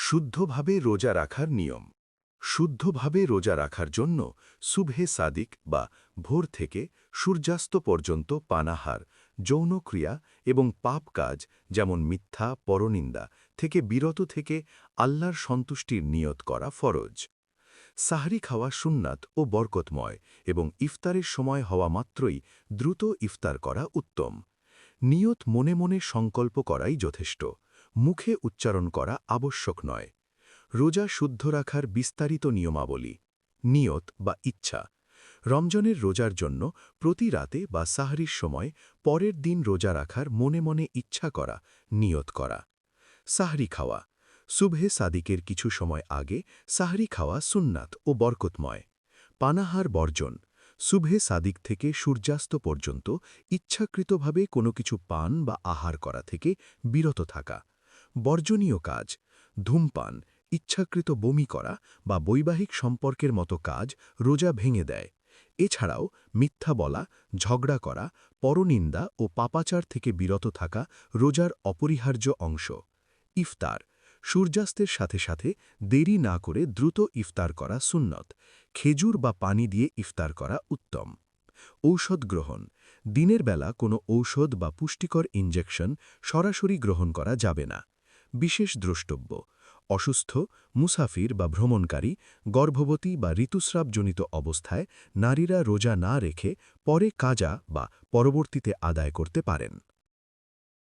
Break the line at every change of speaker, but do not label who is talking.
শুদ্ধভাবে রোজা রাখার নিয়ম। শুদ্ধভাবে রোজা রাখার জন্য সুবহে সাদিক বা ভোর থেকে সূর্যাস্ত পর্যন্ত পানাহার, যৌনক্রিয়া এবং পাপ কাজ যেমন মিথ্যা, পরনিন্দা থেকে বিরত থেকে আল্লাহর সন্তুষ্টির নিয়ত করা ফরজ। সাহরি খাওয়া সুন্নাত ও বরকতময় এবং ইফতারের সময় হওয়া মাত্রই দ্রুত ইফতার করা উত্তম। নিয়ত মনে মনে সংকল্প করাই যথেষ্ট, মুখে উচ্চারণ করা আবশ্যক নয়। রোজা শুদ্ধ রাখার বিস্তারিত নিয়মাবলী। নিয়ত বা ইচ্ছা। রমজানের রোজার জন্য প্রতি রাতে বা সাহরির সময় পরের দিন রোজা রাখার মনে মনে ইচ্ছা করা, নিয়ত করা। সাহরি খাওয়া। সুবহে সাদিকের কিছু সময় আগে সাহরি খাওয়া সুন্নাত ও বরকতময়। পানাহার বর্জন। সুবহে সাদিক থেকে সূর্যাস্ত পর্যন্ত ইচ্ছাকৃতভাবে কোনো কিছু পান বা আহার করা থেকে বিরত থাকা। বর্জনীয় কাজ। ধূমপান, ইচ্ছাকৃত বমি করা বা বৈবাহিক সম্পর্কের মতো কাজ রোজা ভেঙে দেয়। এছাড়াও মিথ্যা বলা, ঝগড়া করা, পরনিন্দা ও পাপাচার থেকে বিরত থাকা রোজার অপরিহার্য অংশ। ইফতার। সূর্যাস্তের সাথে সাথে দেরি না করে দ্রুত ইফতার করা সুন্নত। খেজুর বা পানি দিয়ে ইফতার করা উত্তম। ঔষধ গ্রহণ। দিনের বেলা কোনো ঔষধ বা পুষ্টিকর ইনজেকশন সরাসরি গ্রহণ করা যাবে না। বিশেষ দ্রষ্টব্য: অসুস্থ, মুসাফির বা ভ্রমণকারী, গর্ভবতী বা ঋতুস্রাবজনিত অবস্থায় নারীরা রোজা না রেখে পরে কাজা বা পরবর্তীতে আদায় করতে পারেন।